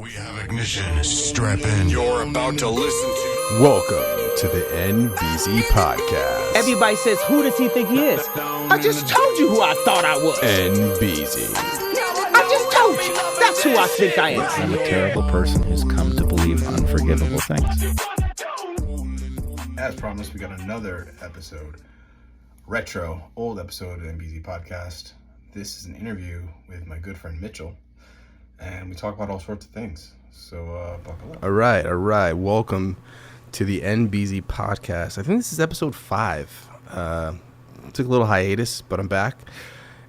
We have ignition. Strap in. You're about to listen to. Welcome to the NBZ podcast. Everybody says, who does he think he is? I just told you who I thought I was. NBZ. I just told you. That's who I think I am. I'm a terrible person who's come to believe unforgivable things. As promised, we got another episode, old episode of the NBZ podcast. This is an interview with my good friend Mitchell, and we talk about all sorts of things. So buckle up. All right. Welcome to the NBZ podcast. I think this is episode 5. Took a little hiatus, but I'm back.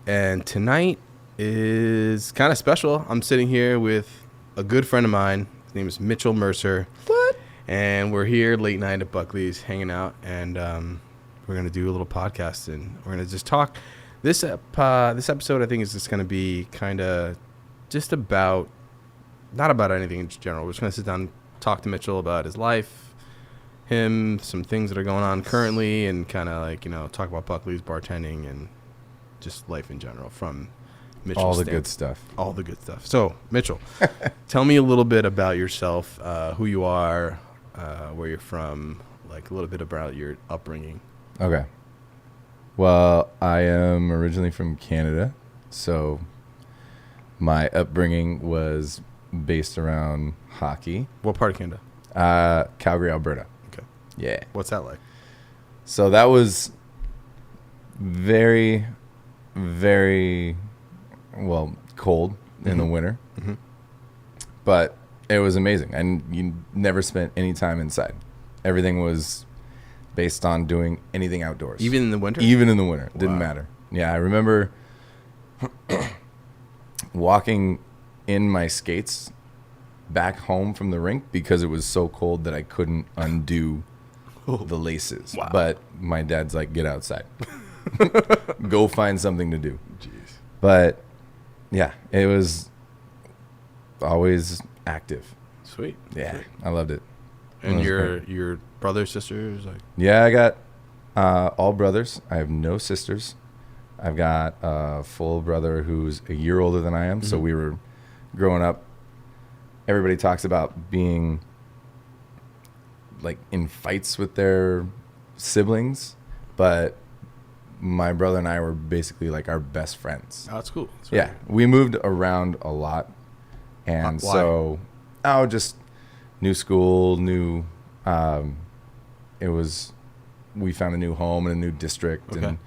And tonight is kind of special. I'm sitting here with a good friend of mine. His name is Mitchell Mercer. What? And we're here late night at Buckley's hanging out, and we're going to do a little podcast, and we're going to just talk. This episode, I think, is just going to be kind of just about, not about anything in general. We're just going to sit down and talk to Mitchell about his life, some things that are going on currently, and kind of like, talk about Buckley's, bartending, and just life in general from Mitchell's All the good stuff. All the good stuff. So, Mitchell, tell me a little bit about yourself, who you are, where you're from, like a little bit about your upbringing. Okay. Well, I am originally from Canada, so my upbringing was based around hockey. What part of Canada? Calgary, Alberta. Okay. Yeah. What's that like? So that was very, very, cold in the winter. Mm-hmm. But it was amazing. And you never spent any time inside. Everything was based on doing anything outdoors. Even in the winter? Even in the winter. Wow. Didn't matter. Yeah, I remember walking in my skates back home from the rink because it was so cold that I couldn't undo the laces. Wow. But my dad's like, get outside. Go find something to do. Jeez. But, yeah, it was always active. Sweet. Yeah, Sweet. I loved it. And It was your great. brothers, sisters? Yeah, I got all brothers. I have no sisters. I've got a full brother who's a year older than I am. So we were growing up. Everybody talks about being like in fights with their siblings, but my brother and I were basically like our best friends. Oh, that's cool. That's Yeah, we moved around a lot, and why? just new school, we found a new home in a new district, Okay. and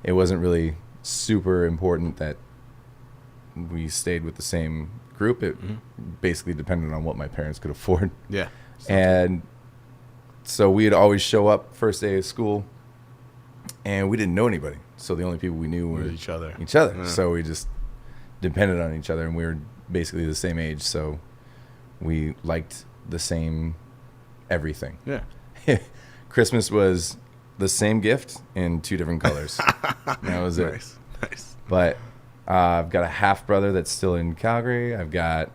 it wasn't really super important that we stayed with the same group. It basically depended on what my parents could afford. Yeah. And so we'd always show up first day of school, and we didn't know anybody. So the only people we knew were With each other. Yeah. So we just depended on each other, and we were basically the same age. So we liked the same everything. Yeah. Christmas was the same gift in 2 different colors. That was it. Nice. But I've got a half brother that's still in Calgary. I've got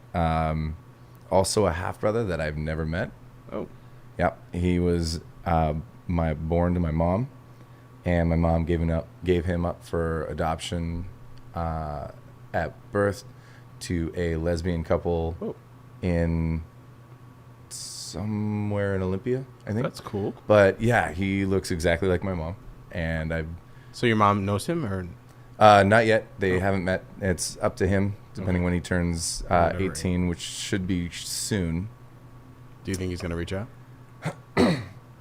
also a half brother that I've never met. Oh. Yep, he was born to my mom, and my mom gave him up for adoption at birth to a lesbian couple in somewhere in Olympia, I think. That's cool. But yeah, he looks exactly like my mom, and So your mom knows him, or? not yet. They haven't met. It's up to him, depending when he turns 18, which should be soon. Do you think he's going to reach out?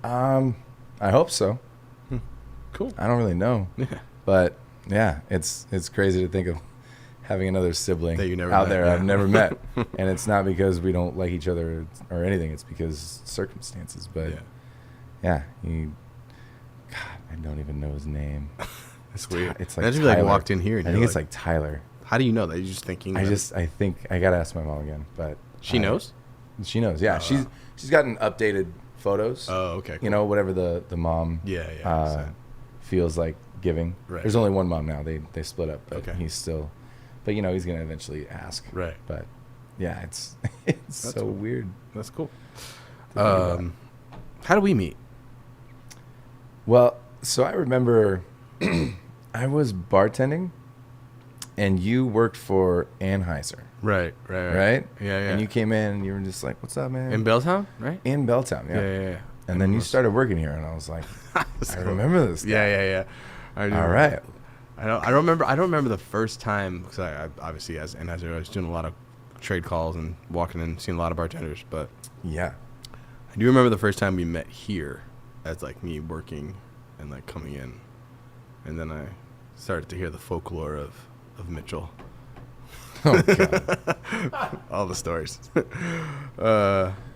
I hope so. Cool. I don't really know. Yeah. But yeah, it's crazy to think of having another sibling That you never out met, there yeah. I've never met. And it's not because we don't like each other or anything. It's because circumstances. But yeah, God, I don't even know his name. That's weird. It's like Imagine Tyler. if you walked in here and I you're think it's like Tyler. how do you know that? You're just thinking. I think I gotta ask my mom again. But She knows? She knows. Yeah, Oh, she's gotten updated photos. Oh, okay. Cool. Whatever the mom feels like giving. Right. There's only one mom now. They split up, but Okay. he's still. But he's gonna eventually ask. Right. But yeah, it's so cool. weird. That's cool. How do we meet? Well, so I remember I was bartending and you worked for Anheuser, Right. right? Yeah. And you came in and you were just like, "What's up, man?" In Belltown, right? In Belltown, yeah. Yeah. And then you started working here, and I was like, I remember this guy. Yeah. I do. All right. I don't remember the first time, because I obviously, as Anheuser, I was doing a lot of trade calls and walking in, seeing a lot of bartenders. But Yeah. I do remember the first time we met here, as like me working and like coming in, and then I started to hear the folklore of Mitchell. Oh, God. All the stories.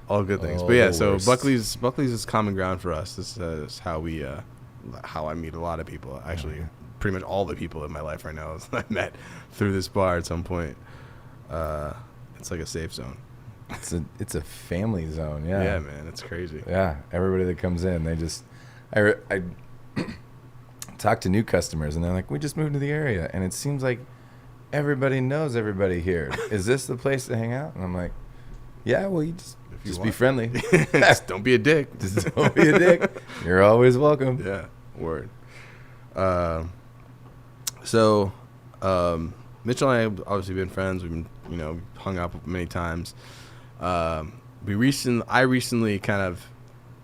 All good things. All But yeah, the so worst. Buckley's is common ground for us. This is how I meet a lot of people. Actually, pretty much all the people in my life right now is I met through this bar at some point. It's like a safe zone. It's a family zone, yeah. Yeah, man, it's crazy. Yeah, everybody that comes in, they just, I talk to new customers, and they're like, "We just moved to the area," and it seems like everybody knows everybody here. Is this the place to hang out? And I'm like, "Yeah, well, you just be want. friendly. Just don't be a dick. Just don't be a dick. You're always welcome." Yeah, word. So, Mitchell and I have obviously been friends. We've been, hung out many times. I recently kind of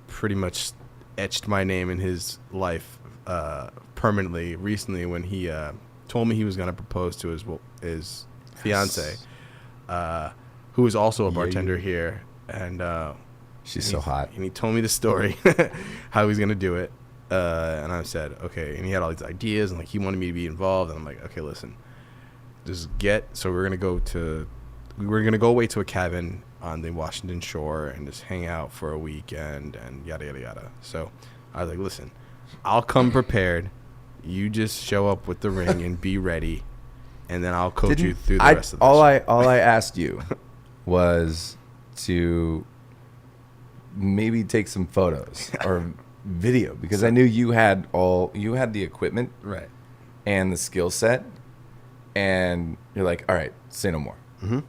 pretty much etched my name in his life permanently recently when he told me he was going to propose to his fiance, who was also a bartender here, and She's so hot. And he told me the story, how he was going to do it. And I said, okay. And he had all these ideas, and like he wanted me to be involved. And I'm like, okay, listen, so we're gonna go away to a cabin on the Washington shore and just hang out for a weekend and yada yada yada. So I was like, listen, I'll come prepared. You just show up with the ring and be ready, and then I'll coach you through the rest of the all I asked you was to maybe take some photos or video, because I knew you had the equipment right and the skill set, and you're like, all right, say no more. Mm-hmm.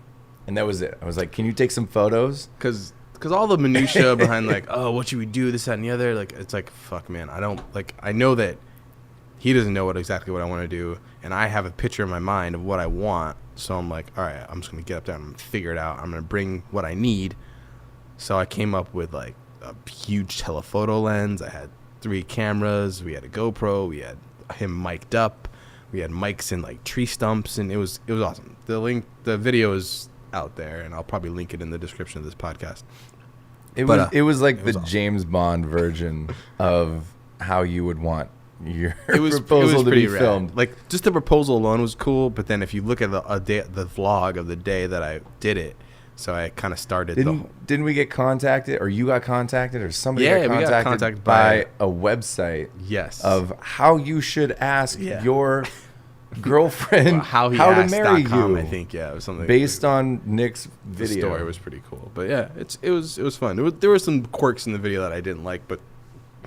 And that was it. I was like, can you take some photos? because all the minutia behind like, oh, what should we do, this, that, and the other, like, it's like, fuck, man, I know that he doesn't know exactly what I want to do, and I have a picture in my mind of what I want. So I'm like, all right, I'm just gonna get up there and I'm gonna figure it out. I'm gonna bring what I need. So I came up with like a huge telephoto lens. I had 3 cameras. We had a GoPro. We had him mic'd up. We had mics in like tree stumps, and it was awesome. The video is out there, and I'll probably link it in the description of this podcast. It was like the awesome James Bond version of how you would want your proposal to be filmed. Like, just the proposal alone was cool, but then if you look at the vlog of the day that I did it, so I kind of started. Didn't we get contacted, or you got contacted, or somebody we got contacted by a website? Yes. Of how you should ask your girlfriend how to marry you. I think it was something based on Nick's video. The story was pretty cool, but yeah, it was fun. There were some quirks in the video that I didn't like, but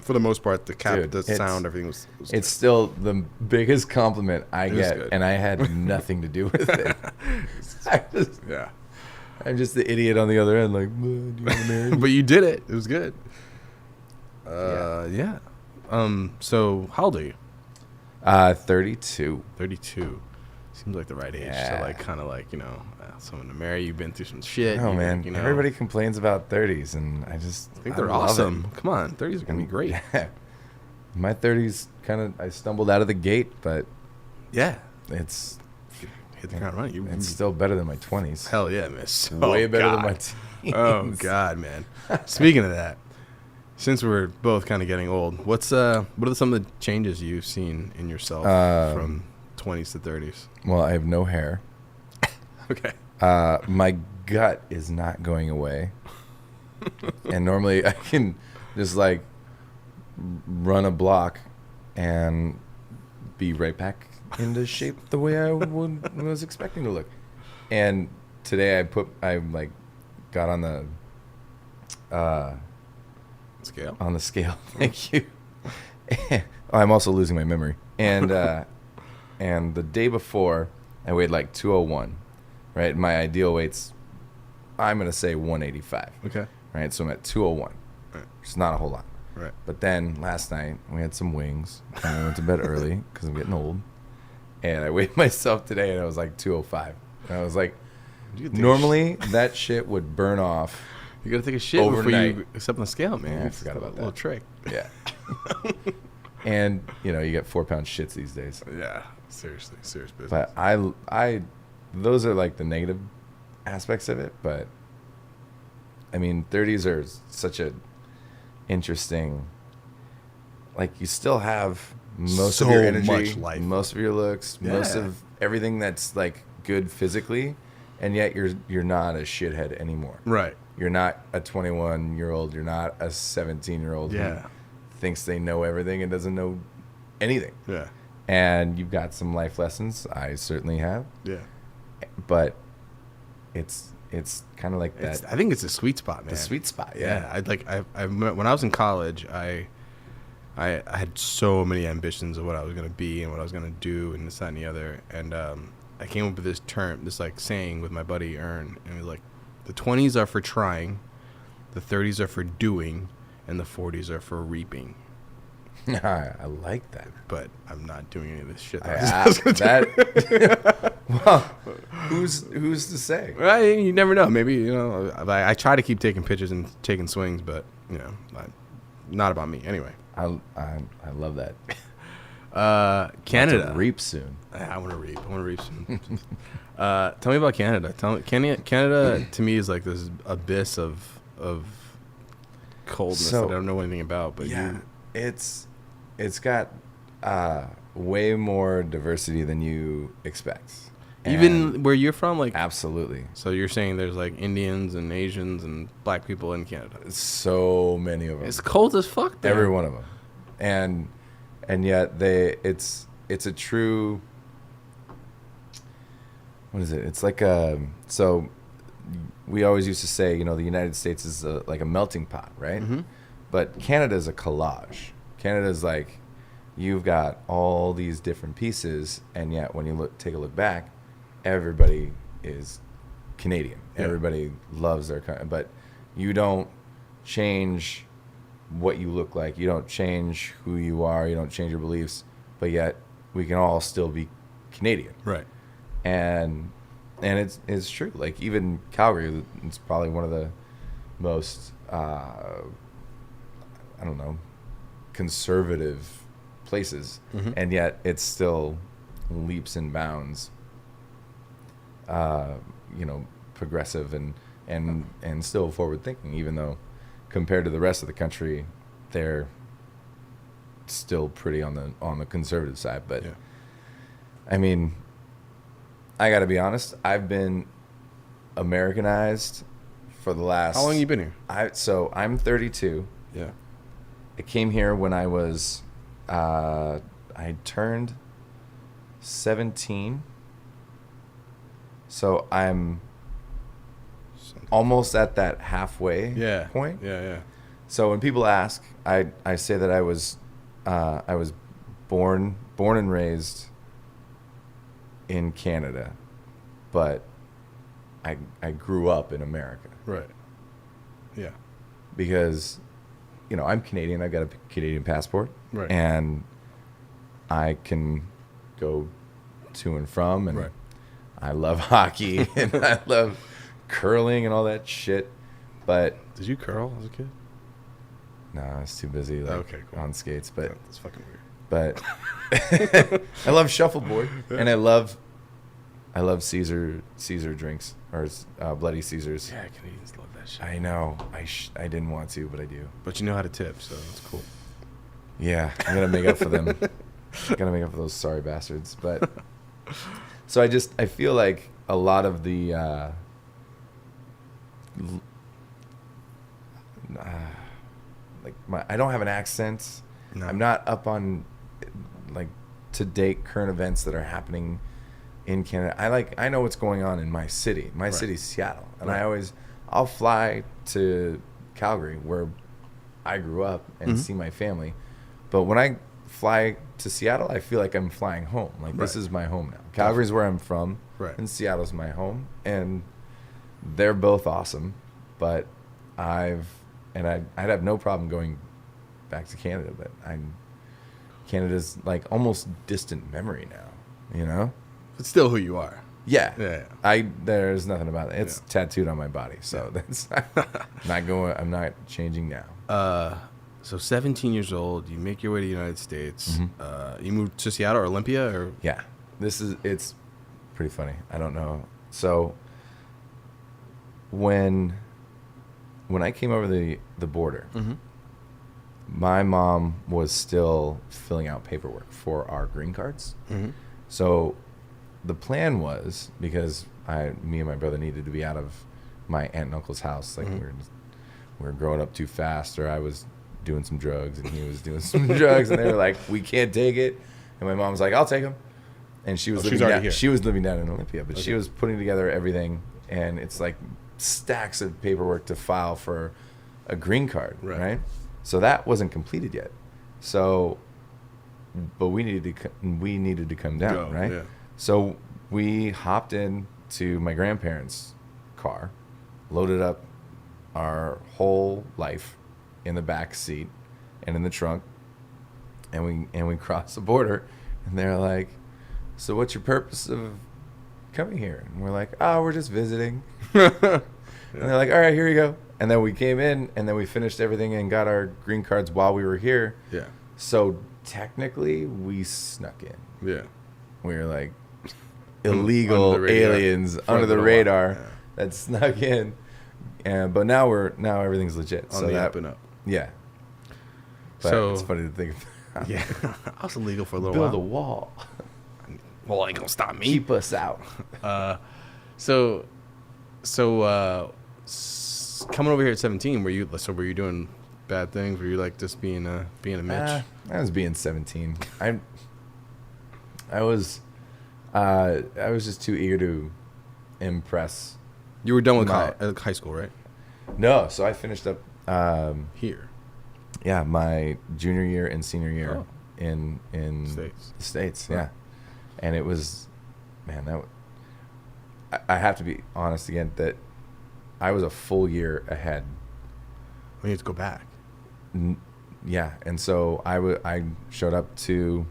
for the most part, the sound, everything was it's good. Still the biggest compliment I get, and I had nothing to do with it. I'm just the idiot on the other end, like, do you want to marry me? But you did it. It was good. Yeah. So how old are you? 32. 32. Seems like the right age to like kind of like, someone to marry. You've been through some shit. Oh man, everybody complains about 30s, and I think they're awesome. Come on, 30s are gonna be great. Yeah. My 30s I stumbled out of the gate, but yeah, it's hit the ground running. It's still better than my 20s. Hell yeah, miss. Way better than my teens. Oh god, man. Speaking of that, since we're both kind of getting old, what are some of the changes you've seen in yourself from 20s to 30s? Well, I have no hair. Okay. My gut is not going away. And normally I can just like run a block and be right back into shape the way I was expecting to look. And today I got on the scale. On the scale. Thank you. I'm also losing my memory. And and the day before I weighed like 201. Right? My ideal weight's, I'm going to say 185. Okay. Right? So I'm at 201. Right. It's not a whole lot. Right. But then last night we had some wings, and I went to bed early because I'm getting old. and I weighed myself today, and I was like 205. And I was like, You could take normally that shit would burn off. You gotta take a shit Overnight. before you step on the scale, man. Yeah, I It's forgot a about little that. trick. Yeah. And you get 4-pound shits these days. Yeah, seriously, serious business. But I, those are like the negative aspects of it. But I mean, 30s are such a interesting. Like, you still have most of So your energy, much life. most of your looks, most Yeah. of everything that's like good physically, and yet you're not a shithead anymore. Right. You're not a 21-year-old. You're not a 17-year-old Yeah. who thinks they know everything and doesn't know anything. Yeah. And you've got some life lessons. I certainly have. Yeah. But it's kind of like that. I think it's a sweet spot, man. The sweet spot, Yeah. When I was in college, I had so many ambitions of what I was gonna be and what I was gonna do and this, that, and the other. And I came up with this term, this like saying with my buddy Ern, and it was like, the 20s are for trying, the 30s are for doing, and the 40s are for reaping. I like that. But I'm not doing any of this shit. Well, who's to say? Right, you never know. Maybe I try to keep taking pictures and taking swings, but not about me anyway. I love that. Canada. To reap soon. I want to reap. soon. Tell me about Canada. Canada to me is like this abyss of coldness that I don't know anything about. But yeah, it's got way more diversity than you expect. Even And where you're from, like absolutely, So you're saying there's like Indians and Asians and black people in Canada. so many of them. It's cold as fuck there. Every one of them, and yet it's a true. What is it? It's like so we always used to say, the United States is like a melting pot, right? Mm-hmm. But Canada is a collage. Canada is like, you've got all these different pieces, and yet when you take a look back, everybody is Canadian. Yeah. Everybody loves their country, but you don't change what you look like. You don't change who you are. You don't change your beliefs, but yet we can all still be Canadian. Right. And it's true. Like, even Calgary, it's probably one of the most conservative places, Mm-hmm. and yet it's still leaps and bounds progressive and still forward thinking, even though compared to the rest of the country they're still pretty on the conservative side. But Yeah. I mean, I got to be honest, I've been Americanized for the last. How long you been here? I'm 32. Yeah. I came here when I was I turned 17. So I'm almost at that halfway point. Yeah. So when people ask, I say that I was born and raised in Canada, but I grew up in America Right. Yeah. because I'm Canadian. I've got a Canadian passport, Right. and I can go to and from, and Right. I love hockey and I love curling and all that shit. But Did you curl as a kid? no, I was too busy Okay, cool. on skates. But That's fucking weird. But I love shuffleboard, and I love Caesar drinks, or Bloody Caesars. Yeah, Canadians love that shit. I know. I didn't want to, but I do. But you know how to tip, so it's cool. Yeah, I'm gonna make up for them. Gotta make up for those sorry bastards. But so I feel like a lot of the I don't have an accent. No. I'm not up on like to date current events that are happening in Canada. I know what's going on in my city. My city's Seattle, and Right. I'll fly to Calgary where I grew up and see my family. But when I fly to Seattle, I feel like I'm flying home. Like, this Right. is my home now. Calgary's where I'm from, Right. and Seattle's my home, and they're both awesome. But I'd have no problem going back to Canada, but Canada's like almost distant memory now. you know? It's still who you are. Yeah. Yeah. There's nothing about it. It's tattooed on my body, so that's I'm not changing now. So 17 years old, you make your way to the United States. You moved to Seattle or Olympia or Yeah. It's pretty funny. I don't know. So when I came over the border, my mom was still filling out paperwork for our green cards. So the plan was, because me and my brother needed to be out of my aunt and uncle's house, like we were growing up too fast, or I was doing some drugs and he was doing some drugs, and they were like, we can't take it. And my mom was like, I'll take him. And she was she was living down in Olympia, but she was putting together everything, and it's like stacks of paperwork to file for a green card, right? So that wasn't completed yet. So, but we needed to come down, right? Yeah. So we hopped in to my grandparents' car, loaded up our whole life in the back seat and in the trunk, and we crossed the border, and they're like, so what's your purpose of coming here? And we're like, oh, we're just visiting. And they're like, all right, here you go. And then we came in, and then we finished everything and got our green cards while we were here. Yeah. So technically, we snuck in. Yeah. We were like illegal Under the radar. aliens For under a the little radar while. that snuck in. But now everything's legit. On the up and up. Yeah. But So- it's funny to think of. Yeah. I was illegal for a little Build while. a wall. Well, ain't gonna stop me. Keep us out. So, coming over here at 17, were you doing bad things? Were you like just being a Mitch? I was being 17. I was just too eager to impress. You were done with My- high school, right? No, so I finished up Here. yeah, my junior year and senior year in States. the States, Right. yeah. And it was, man, I have to be honest again that I was a full year ahead. We need to go back. Yeah, and so I showed up to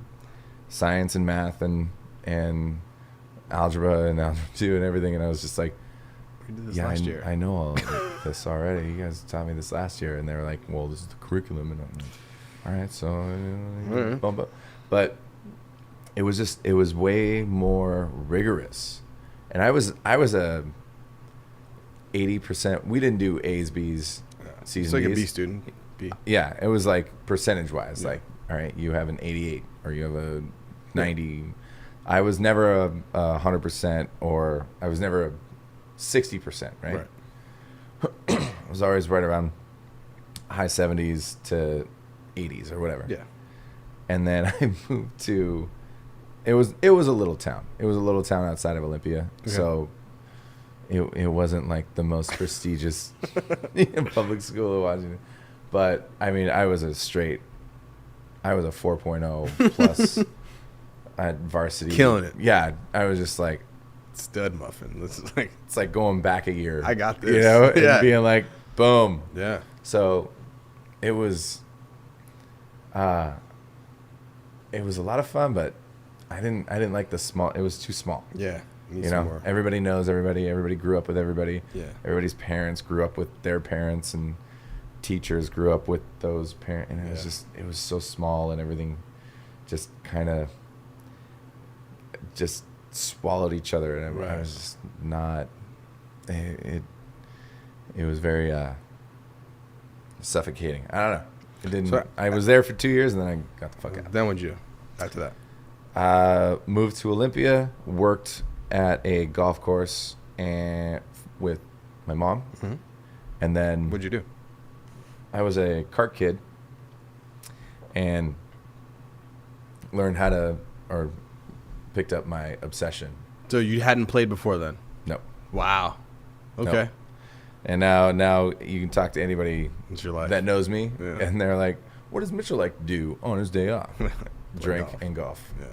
science and math and algebra and algebra 2 and everything, and I was just like, We did this yeah, last year. I know all of this already. You guys taught me this last year, and they were like, well, this is the curriculum, and I'm like, all right, so right. bump up. But it was way more rigorous, and I was a 80%. We didn't do A's, B's, C's, It's like and a D's. B student. B. Yeah, it was like percentage wise. Yeah. Like, all right, you have an 88 or you have a 90. I was never a 100%, or I was never a 60%, right? I was always right around high 70s to 80s or whatever. Yeah. And then I moved to it was a little town. It was a little town outside of Olympia. Okay. So it wasn't like the most prestigious public school in Washington. But I mean, I was a 4.0 plus at varsity. Killing it. Yeah, I was just like, Stud muffin. This is like, it's like going back a year. I got You this. know, and Yeah. being like, boom. yeah. So it was a lot of fun, but I didn't like the small. It was too small. Yeah. Need You some know, more. everybody knows everybody. Everybody grew up with everybody. Yeah. Everybody's parents grew up with their parents, and teachers grew up with those parents. And it was so small, and everything just kind of just swallowed each other, and I was just not. It was very suffocating. I don't know. It didn't. So I was there for 2 years, and then I got the fuck out. Then what'd you do after that? Moved to Olympia, worked at a golf course and with my mom, and then What'd you do? I was a cart kid and learned how to, or picked up my obsession. So you hadn't played before then? No. Wow. Okay. Nope. And now you can talk to anybody It's your life. that knows me, Yeah. and they're like, what does Mitchell like to do on his day off? Drink golf. and golf. Yeah.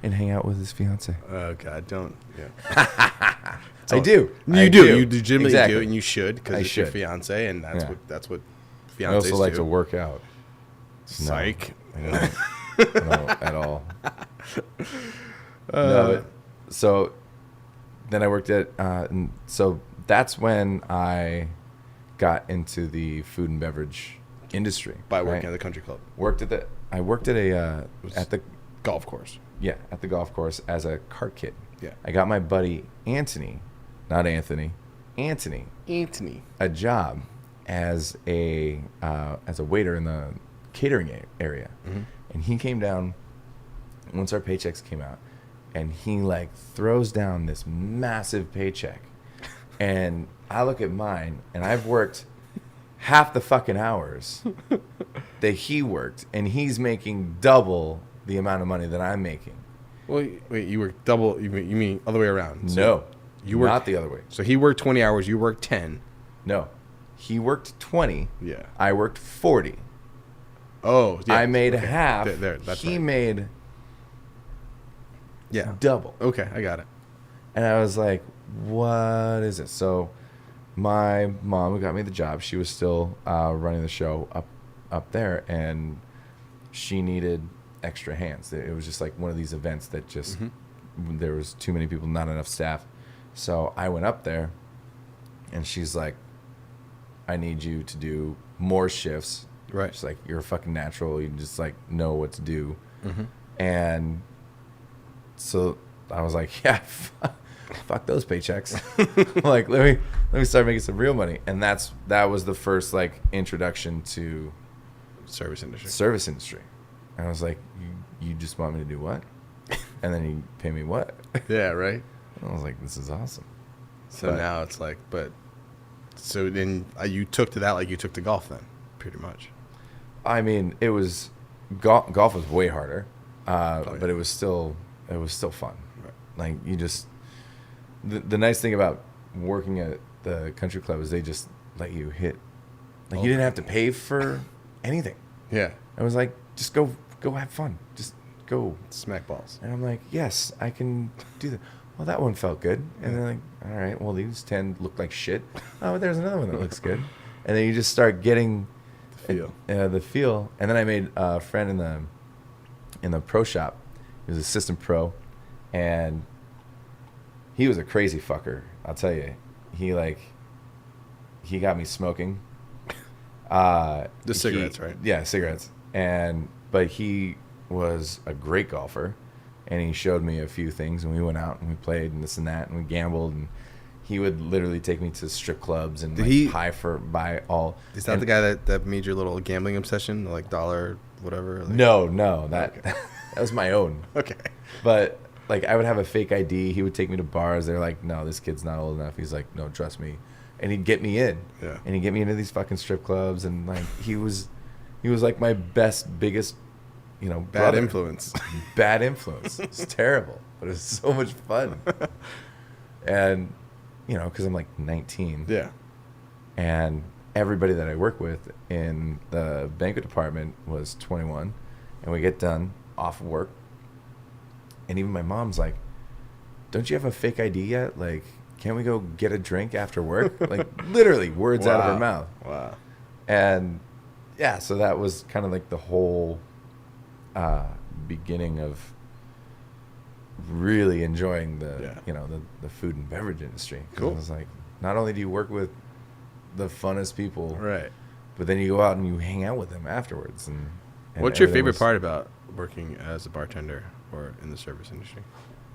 And hang out with his fiance. Oh God, don't. Yeah. I do. You I do. You legitimately Exactly. do, and you should, because I it's your should. fiance, and Yeah. that's what I fiancés also like do. to work out. Psych. I don't at all. No, so then I worked at, and so that's when I got into the food and beverage industry. By working at the country club. I worked at at the Golf course. at the golf course as a cart kid. Yeah. I got my buddy Anthony, not Anthony, Anthony, a job as a waiter in the catering area, and he came down once our paychecks came out, and he like throws down this massive paycheck, and I look at mine, and I've worked half the fucking hours that he worked, and he's making double the amount of money that I'm making. Well, wait, you work double. You mean other way around? No, you worked, not the other way. So he worked 20 hours. You worked 10. No, he worked 20. Yeah. I worked 40. Oh, yeah. I made okay. half. That's he right. made yeah double. Okay, I got it. And I was like, what is it? So my mom who got me the job, she was still running the show up there, and she needed extra hands. It was just like one of these events that just there was too many people, not enough staff. So I went up there, and she's like, I need you to do more shifts. Right. She's like, you're a fucking natural. You just like know what to do. And so I was like, yeah, fuck those paychecks. Like, let me start making some real money. And that was the first like introduction to Service industry. And I was like, you just want me to do what? And then you pay me what? Yeah, right. And I was like, this is awesome. So now it's like, so then you took to that like you took to golf then, pretty much. I mean, it was golf was way harder, but it was still fun. Right. Like you just the nice thing about working at the country club is they just let you hit. Like you didn't have to pay for anything. Yeah. I was like, just go have fun. Just go Smack balls. And I'm like, yes, I can do that. Well, that one felt good. And they're like, all right, well, these 10 look like shit. Oh, but there's another one that looks good. And then you just start getting the feel. And then I made a friend in the pro shop. He was assistant pro, and he was a crazy fucker. I'll tell you. He got me smoking. The cigarettes, right? Yeah, cigarettes. But he was a great golfer, and he showed me a few things, and we went out and we played and this and that, and we gambled, and he would literally take me to strip clubs and buy all. Is that the guy that made your little gambling obsession, like dollar whatever? Like, no, that was my own. Okay. But like I would have a fake ID. He would take me to bars. They're like, no, this kid's not old enough. He's like, no, trust me. And he'd get me in. Yeah. And he'd get me into these fucking strip clubs, and like he was like my biggest, Bad brother. influence. Bad influence. It's terrible, but it's so much fun. And because I'm like 19. Yeah. And everybody that I work with in the banquet department was 21, and we get done off of work, and even my mom's like, don't you have a fake ID yet? Like, can't we go get a drink after work? Like, literally words out of her mouth. Wow. And yeah, so that was kind of like the whole beginning of really enjoying the food and beverage industry. Cool. I was like, not only do you work with the funnest people, Right. but then you go out and you hang out with them afterwards. And What's your everything favorite was- part about working as a bartender or in the service industry?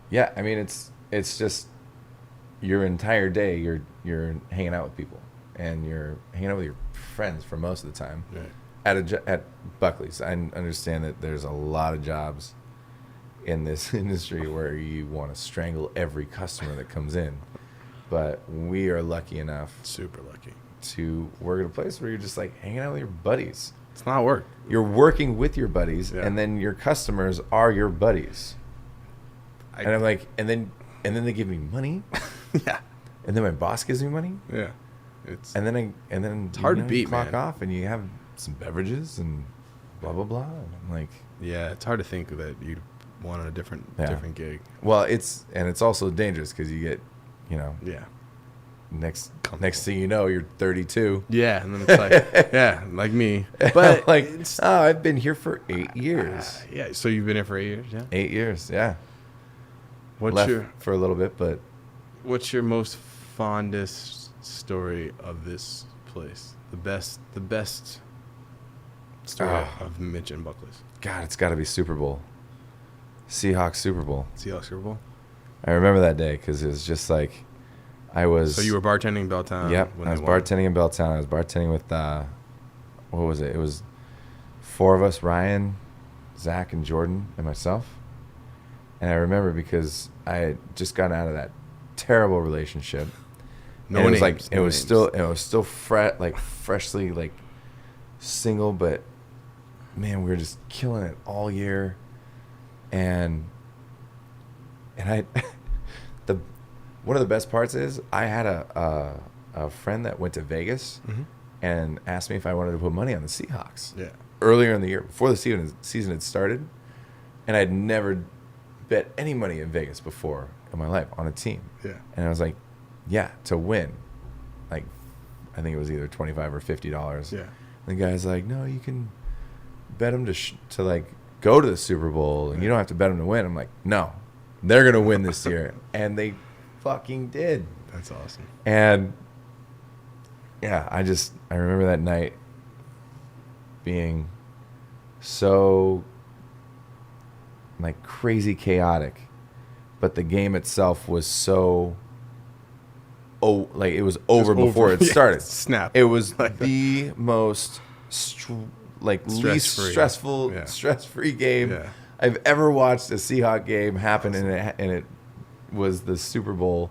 Yeah, I mean it's just your entire day you're hanging out with people, and you're hanging out with your friends for most of the time. Right. At Buckley's, I understand that there's a lot of jobs in this industry where you want to strangle every customer that comes in, but we are lucky enough Super lucky. to work at a place where you're just like hanging out with your buddies. It's not work. You're working with your buddies, Yeah. and then your customers are your buddies. And I'm like, and then they give me money, Yeah. and then my boss gives me money, Yeah. It's and then it's hard to beat, clock man. off, and you have some beverages and blah blah blah. And I'm like, yeah, it's hard to think that you'd want a different gig. well, it's also dangerous because you get, Yeah. next thing you know, you're 32. Yeah, and then it's like, yeah, like me. But like, it's, I've been here for 8 years. yeah, so you've been here for 8 years, yeah? 8 years, yeah. left for a little bit, but What's your most fondest story of this place? The best story of Mitch and Buckley's. God, it's got to be Super Bowl. Seahawks Super Bowl. Seahawks Super Bowl. I remember that day because it was just like I was. So you were bartending in Belltown. Yep, I was bartending in Belltown. I was bartending with what was it? It was 4 of us: Ryan, Zach, and Jordan, and myself. And I remember because I had just gotten out of that terrible relationship. No names. It was still freshly like single, but man, we were just killing it all year. And I one of the best parts is I had a friend that went to Vegas and asked me if I wanted to put money on the Seahawks. Yeah. Earlier in the year, before the season had started, and I'd never bet any money in Vegas before in my life on a team. Yeah. And I was like, yeah, to win. Like, I think it was either $25 or $50. Yeah. And the guy's like, no, you can bet them to like go to the Super Bowl, and you don't have to bet them to win. I'm like, no, they're gonna win this year, and they fucking did. That's awesome. And yeah, I remember that night being so like crazy chaotic, but the game itself was so it was over before it started. Snap. It was the most least stressful, Yeah. stress-free game Yeah. I've ever watched a Seahawk game happen, and it was the Super Bowl.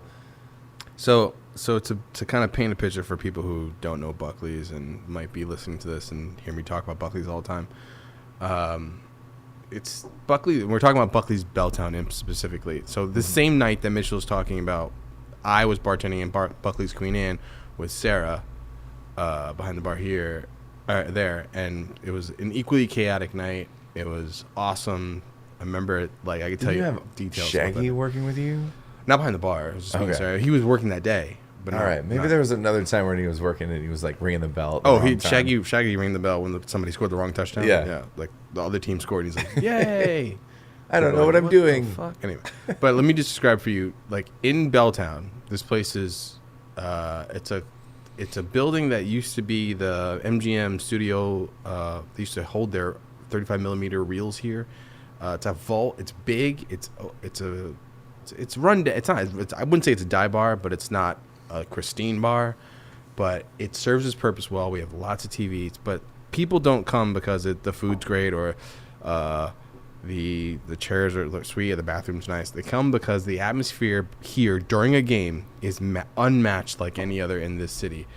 So to kind of paint a picture for people who don't know Buckley's and might be listening to this and hear me talk about Buckley's all the time, it's Buckley. We're talking about Buckley's Belltown Imp specifically. So the same night that Mitchell was talking about, I was bartending in Buckley's Queen Anne with Sarah behind the bar there, and it was an equally chaotic night. It was awesome. I remember it, like I could tell you details. Shaggy working with you? Not behind the bar. It was just me and Okay. Sarah. He was working that day. But All right, maybe there was another time when he was working and he was like ringing the bell. at the Oh, wrong time. Shaggy rang the bell when somebody scored the wrong touchdown. Yeah. Like the other team scored. He's like, "Yay!" I don't know Like, what I'm the doing. fuck? Anyway, but let me just describe for you. Like in Belltown, this place is it's a building that used to be the MGM studio. They used to hold their 35 millimeter reels here. It's a vault. It's big. It's run. It's not. I wouldn't say it's a dive bar, but it's not a pristine bar. But it serves its purpose well. We have lots of TVs, but people don't come because the food's great or the chairs are sweet or the bathroom's nice. They come because the atmosphere here during a game is unmatched like any other in this city.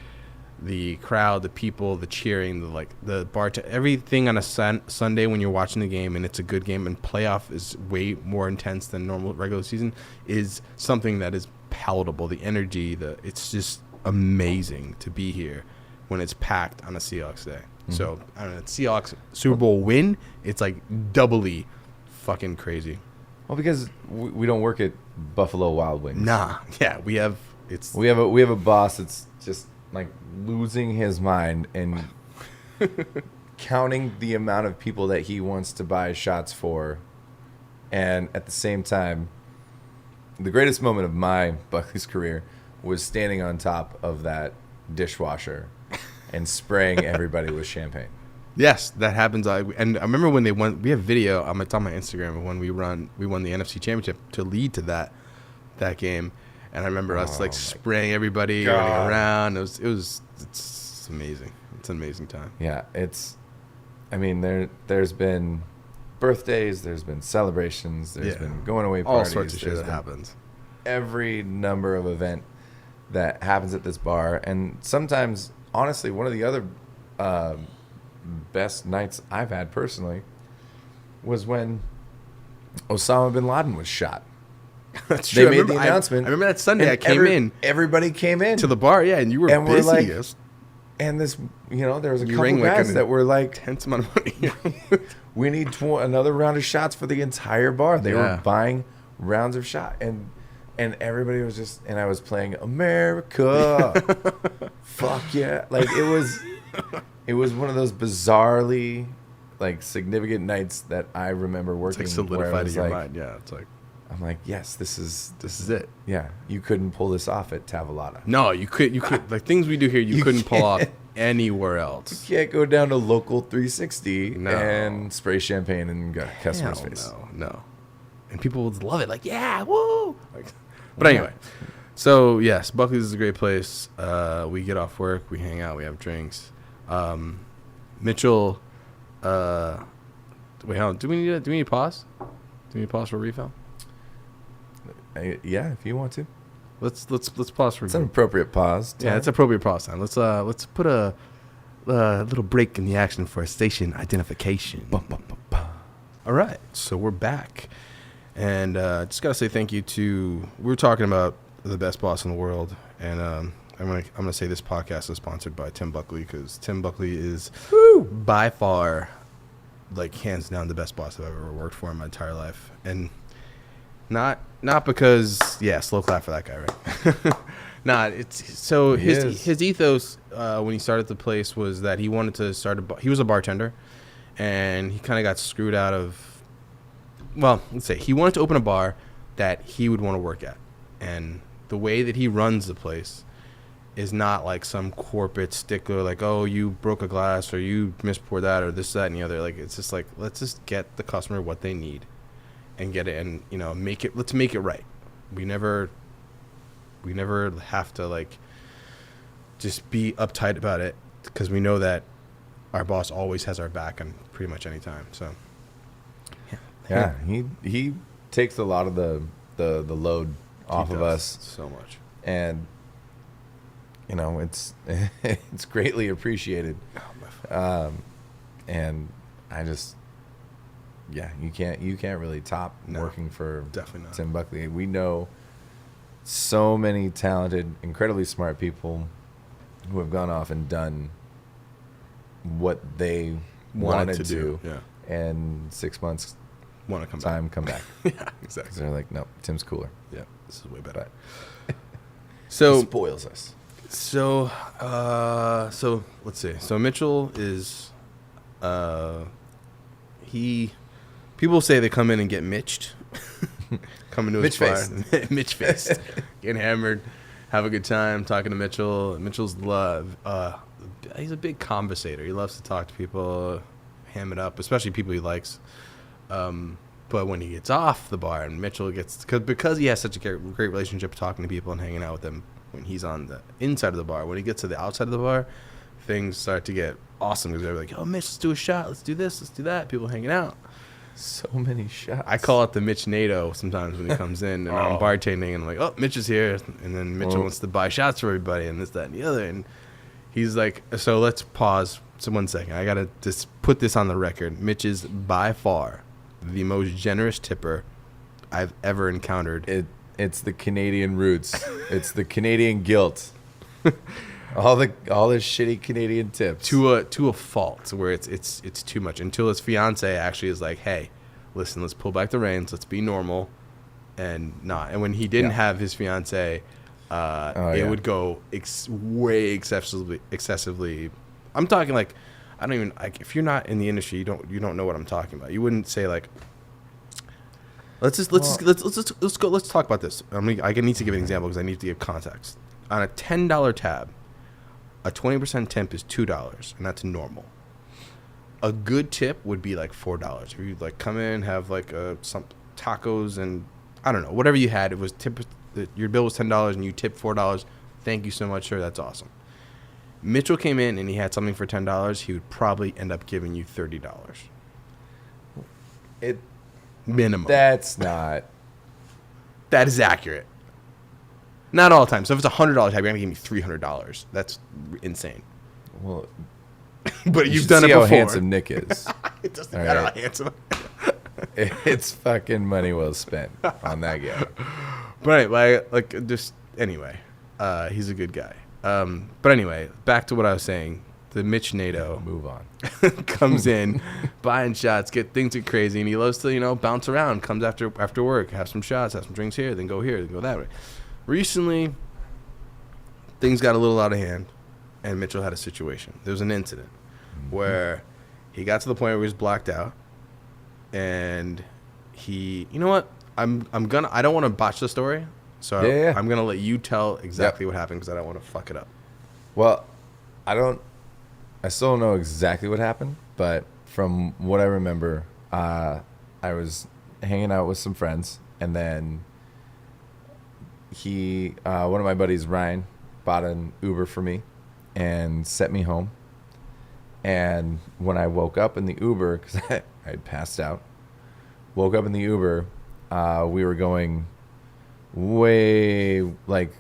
The crowd, the people, the cheering, the bar, everything on a Sunday when you're watching the game and it's a good game and playoff is way more intense than normal regular season is something that is palatable. The energy, it's just amazing to be here when it's packed on a Seahawks day. Mm-hmm. So I don't know, Seahawks Super Bowl win, it's like doubly fucking crazy. Well, because we don't work at Buffalo Wild Wings. Nah, yeah, we have a boss that's just like losing his mind and counting the amount of people that he wants to buy shots for, and at the same time, the greatest moment of my Buckley's career was standing on top of that dishwasher and spraying everybody with champagne. Yes, that happens. And I remember when they won. We have video. It's on my Instagram of when we won the NFC Championship to lead to that game. And I remember us spraying everybody, running around. It's amazing. It's an amazing time. Yeah, there's been birthdays, there's been celebrations, there's been going away parties. All sorts of shit that happens. Every number of event that happens at this bar. And sometimes, honestly, one of the other best nights I've had personally was when Osama bin Laden was shot. That's true. They made the announcement. I remember that Sunday I came in. Everybody came in. To the bar, yeah, and you were and busy. We're like, and this, there was a couple guys that were like, tense amount of money. we need another round of shots for the entire bar. They were buying rounds of shot. And everybody was just, and I was playing America. Fuck yeah. Like it was one of those bizarrely, like, significant nights that I remember working. It's like solidified in your mind. Yeah, it's like. I'm like, yes, this is it. Yeah, you couldn't pull this off at Tavolata. No, you could like things we do here. You couldn't pull off anywhere else. You can't go down to Local 360 and spray champagne in customer's face. No. And people would love it. Like, yeah, woo. Like, but anyway, so yes, Buckley's is a great place. We get off work, we hang out, we have drinks. Mitchell, wait, hold on. Do we need to pause? Do we need to pause for a refill? Yeah, if you want to. Let's pause for. It's an appropriate pause. Time. Yeah, it's appropriate pause time. Let's put a little break in the action for a station identification. All right, so we're back, and just gotta say thank you to. We were talking about the best boss in the world, and I'm gonna say this podcast is sponsored by Tim Buckley because Tim Buckley is by far, like hands down, the best boss I've ever worked for in my entire life, and. Not because slow clap for that guy, right? It's so his ethos when he started the place was that he wanted to start he was a bartender, and he kind of got screwed out of. Well, let's say he wanted to open a bar that he would want to work at, and the way that he runs the place is not like some corporate stickler, like, oh, you broke a glass or you mispoured that or this, that, and the other. Like, it's just like, let's just get the customer what they need. And get it, and let's make it right. We never have to like just be uptight about it because we know that our boss always has our back on pretty much any time. So yeah, he takes a lot of the load off of us so much, and it's it's greatly appreciated. And I just. Yeah, you can't really top working for definitely not. Tim Buckley. We know so many talented, incredibly smart people who have gone off and done what they wanted to do. Yeah. And 6 months want to come back. Yeah, exactly. They're like, no, Tim's cooler. Yeah, this is way better. So he spoils us. So let's see. So Mitchell is people say they come in and get mitched. Come into his bar. Mitch faced. Getting hammered. Have a good time talking to Mitchell. Mitchell's he's a big conversator. He loves to talk to people, ham it up, especially people he likes. But when he gets off the bar and Mitchell because he has such a great relationship talking to people and hanging out with them when he's on the inside of the bar, when he gets to the outside of the bar, things start to get awesome because they're like, oh, Mitch, let's do a shot. Let's do this. Let's do that. People hanging out. So many shots. I call it the Mitch NATO sometimes when he comes in and I'm bartending and I'm like, oh, Mitch is here. And then Mitchell wants to buy shots for everybody and this, that, and the other. And he's like, so let's pause. So 1 second. I got to just put this on the record. Mitch is by far the most generous tipper I've ever encountered. It's the Canadian roots. It's the Canadian guilt. All the shitty Canadian tips to a fault where it's too much until his fiance actually is like, hey, listen, let's pull back the reins, let's be normal, and not. And when he didn't have his fiance, it would go way excessively. I'm talking like I don't even like if you're not in the industry, you don't know what I'm talking about. You wouldn't say like. Let's go. Let's talk about this. I need to give an example because I need to give context. On a $10 tab, a 20% tip is $2, and that's normal. A good tip would be like $4. If you like come in, have like some tacos and I don't know whatever you had. It was your bill was $10 and you tipped $4. Thank you so much, sir. That's awesome. Mitchell came in and he had something for $10. He would probably end up giving you $30. Minimum. That's not. That is accurate. Not all the time. So if it's $100 tab, you're gonna give me $300. That's insane. Well, but you've done it before. How handsome Nick is. It doesn't matter how handsome. It's fucking money well spent on that guy. But anyway, he's a good guy. But anyway, back to what I was saying. The Mitch NATO move on comes in, buying shots, things get crazy, and he loves to bounce around. Comes after work, have some shots, have some drinks here, then go here, then go that way. Recently, things got a little out of hand, and Mitchell had a situation. There was an incident where he got to the point where he was blacked out, and he, you know what? I don't want to botch the story, so Yeah. I'm gonna let you tell exactly what happened because I don't want to fuck it up. Well, I still don't know exactly what happened, but from what I remember, I was hanging out with some friends, and then one of my buddies, Ryan, bought an Uber for me and sent me home. And when I woke up in the Uber, because I had passed out, woke up in the Uber, we were going way, like,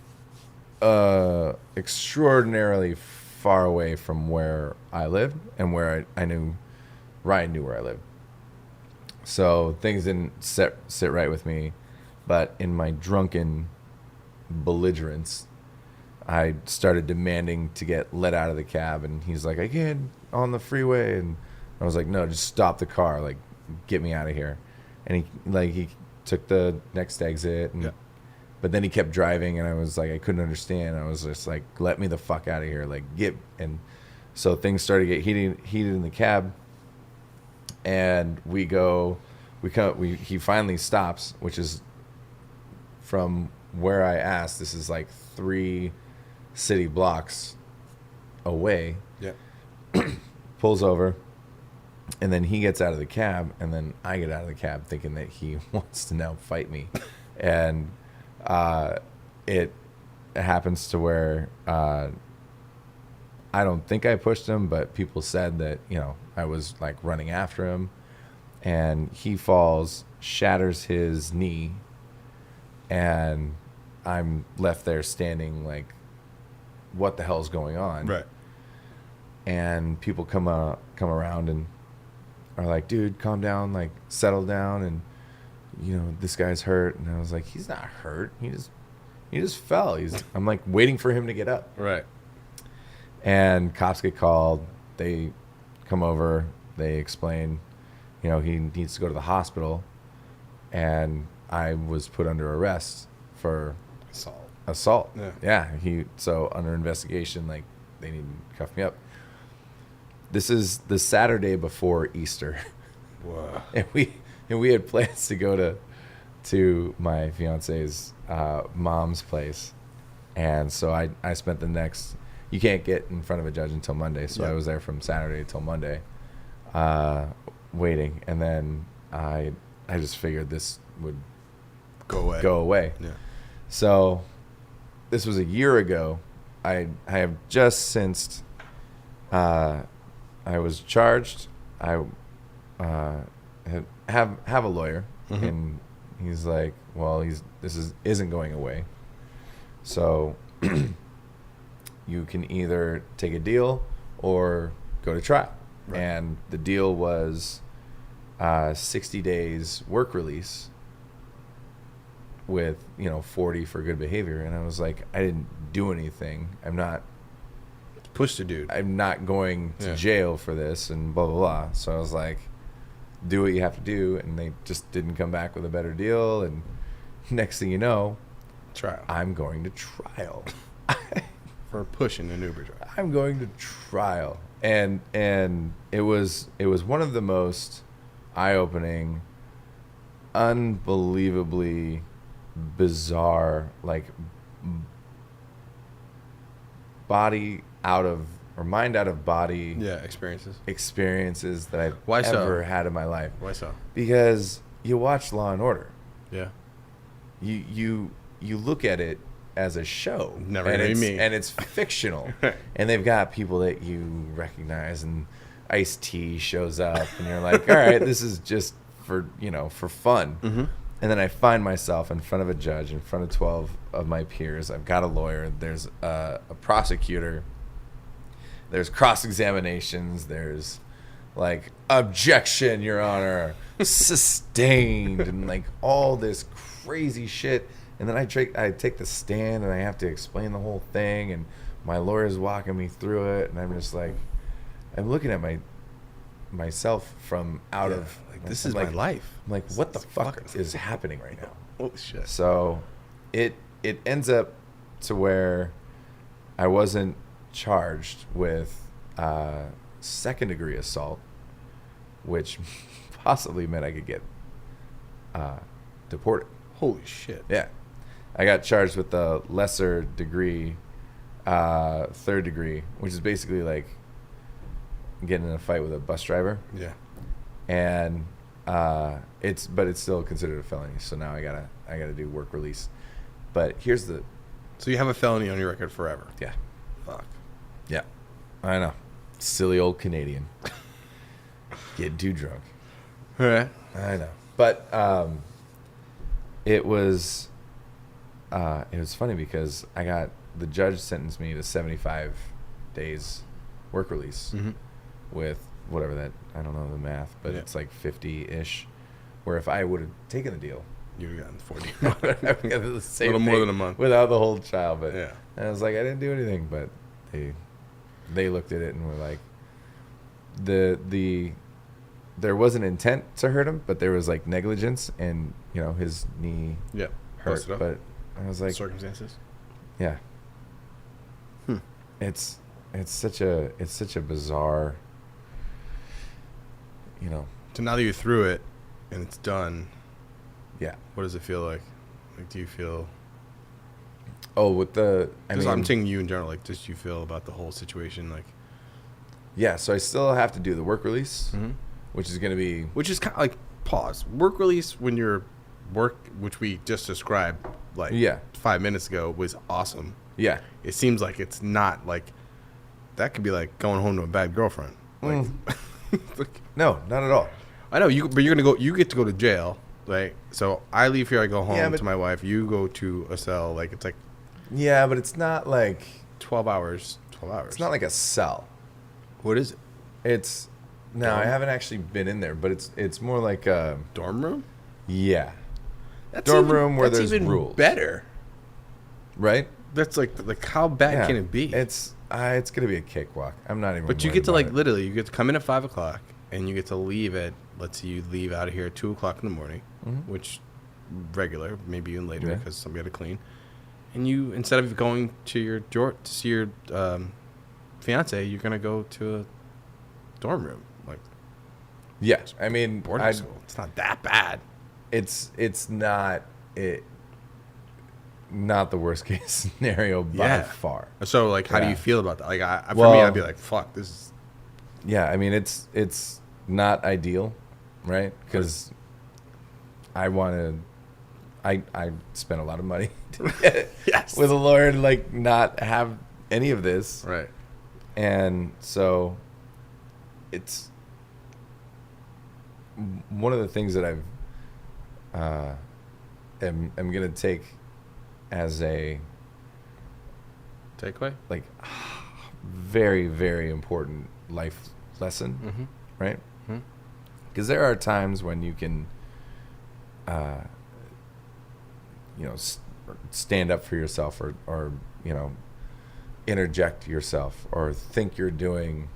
extraordinarily far away from where I lived and where I knew Ryan knew where I lived. So things didn't sit right with me. But in my drunken belligerence, I started demanding to get let out of the cab, and he's like, I can't on the freeway. And I was like, no, just stop the car, like, get me out of here. And he took the next exit, and but then he kept driving, and I was like, I couldn't understand. I was just like, let me the fuck out of here, like, and so things started to get heated in the cab, and he finally stops, which is from where I asked. This is like 3 city blocks away. Yeah. Pulls over, and then he gets out of the cab, and then I get out of the cab thinking that he wants to now fight me. And it happens to where I don't think I pushed him, but people said that, I was like running after him, and he falls, shatters his knee, and I'm left there standing like, what the hell's going on? Right. And people come around and are like, dude, calm down, like, settle down, and this guy's hurt. And I was like, he's not hurt, he just fell. I'm like waiting for him to get up. Right. And cops get called. They come over, they explain, he needs to go to the hospital, and I was put under arrest for assault. Yeah. So under investigation, like, they need to cuff me up. This is the Saturday before Easter. Whoa. And we had plans to go to my fiance's mom's place. And so I spent the next, you can't get in front of a judge until Monday. So I was there from Saturday till Monday, waiting. And then I just figured this would go away. Yeah. So this was a year ago. I have just since I was charged. I have a lawyer, and he's like, well, isn't going away. So you can either take a deal or go to trial. Right. And the deal was 60 days work release with 40 for good behavior. And I was like, I didn't do anything. I'm not pushed a dude. I'm not going to jail for this, and blah blah blah. So I was like, do what you have to do. And they just didn't come back with a better deal. And next thing you know, trial. I'm going to trial for pushing an Uber driver. I'm going to trial. And it was one of the most eye-opening, unbelievably bizarre, like, mind out of body experiences that I've ever had in my life. Why so? Because you watch Law and Order. Yeah. You look at it as a show. And it's fictional. And they've got people that you recognize, and Ice-T shows up, and you're like, all right, this is just for fun. Mm-hmm. And then I find myself in front of a judge, in front of 12 of my peers. I've got a lawyer. There's a prosecutor. There's cross-examinations. There's, like, objection, Your Honor, sustained, and, like, all this crazy shit. And then I take the stand, and I have to explain the whole thing, and my lawyer's walking me through it, and I'm just like, I'm looking at myself from out of, like, this is my life. I'm like, what the fuck is happening right now? Holy shit. So it ends up to where I wasn't charged with second-degree assault, which possibly meant I could get deported. Holy shit. Yeah. I got charged with the lesser degree, third degree, which is basically like getting in a fight with a bus driver. Yeah. And it's still considered a felony. So now I gotta do work release. But here's the So you have a felony on your record forever. yeah. Fuck. Yeah. I know. Silly old Canadian. Getting too drunk. All right. I know. But it was funny because the judge sentenced me to 75 days work release with whatever that, I don't know the math, but it's like 50-ish. Where if I would have taken the deal, You would have gotten 40. I would have the same Little more thing than a month. without the whole trial. But Yeah. and I was like, I didn't do anything. But they looked at it and were like, there was an intent to hurt him, but there was like negligence, and his knee Yeah. hurt. Busted up. But I was like, Circumstances. yeah. It's such a bizarre, So now that you're through it and it's done, yeah. what does it feel like? Like, do you feel... Oh, with the, I'm saying you in general, like, just you feel about the whole situation, like... yeah, so I still have to do the work release, which is going to be... Which is kind of like, pause. Work release when you're which we just described, like, 5 minutes ago, was awesome. Yeah. It seems like it's not, like... That could be like going home to a bad girlfriend. Like, No, not at all. I know, but you're going to go... You get to go to jail, right? So I leave here, I go home but- to my wife. You go to a cell. Like, it's like Yeah, but it's not like... 12 hours. 12 hours. It's not like a cell. What is it? It's... No, I haven't actually been in there, but it's more like a... Dorm room? Yeah. That's Dorm room where that's there's even rules. better. Right? That's like how bad Yeah. can it be? It's going to be a cakewalk. I'm not even But you worried get to, about like, it. literally, you get to come in at 5 o'clock, and you get to leave at, let's see, you leave out of here at 2 o'clock in the morning, which regular, maybe even later because somebody had to clean. And you, instead of going to to see your fiance, you're going to go to a dorm room. Like, Yeah. I mean, boarding school. It's not that bad. it's not the worst case scenario by far. So, like, how do Yeah. you feel about that? Like, for me, Well- I'd be like, fuck, this is... Yeah, I mean, it's not ideal, right? Because I spent a lot of money to get Yes. with a lawyer to, like, not have any of this. Right. And so it's one of the things that I've am going to take as a Takeaway? like very, very important life lesson, right? Because there are times when you can stand up for yourself or interject yourself or think you're doing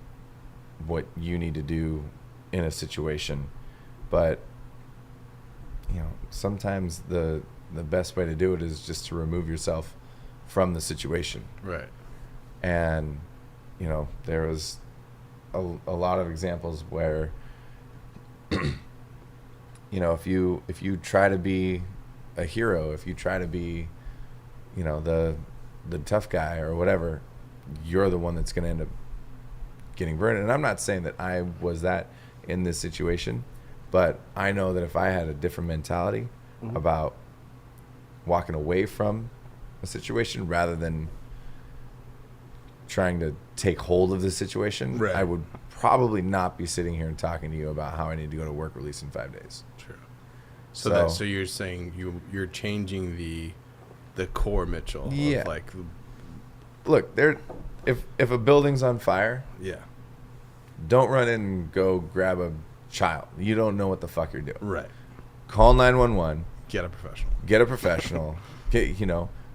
what you need to do in a situation. But sometimes the best way to do it is just to remove yourself from the situation. Right. And there was a lot of examples where if you try to be a hero, if you try to be the tough guy or whatever, you're the one that's going to end up getting burned. And I'm not saying that I was that in this situation, but I know that if I had a different mentality about walking away from a situation rather than trying to take hold of the situation, Right. I would probably not be sitting here and talking to you about how I need to go to work release in 5 days. True. So you're saying you're changing the core Mitchell. Yeah. Of like, Look, if a building's on fire, yeah. don't run in and go grab a child. You don't know what the fuck you're doing. Right. Call 911. Get a professional. Get a professional.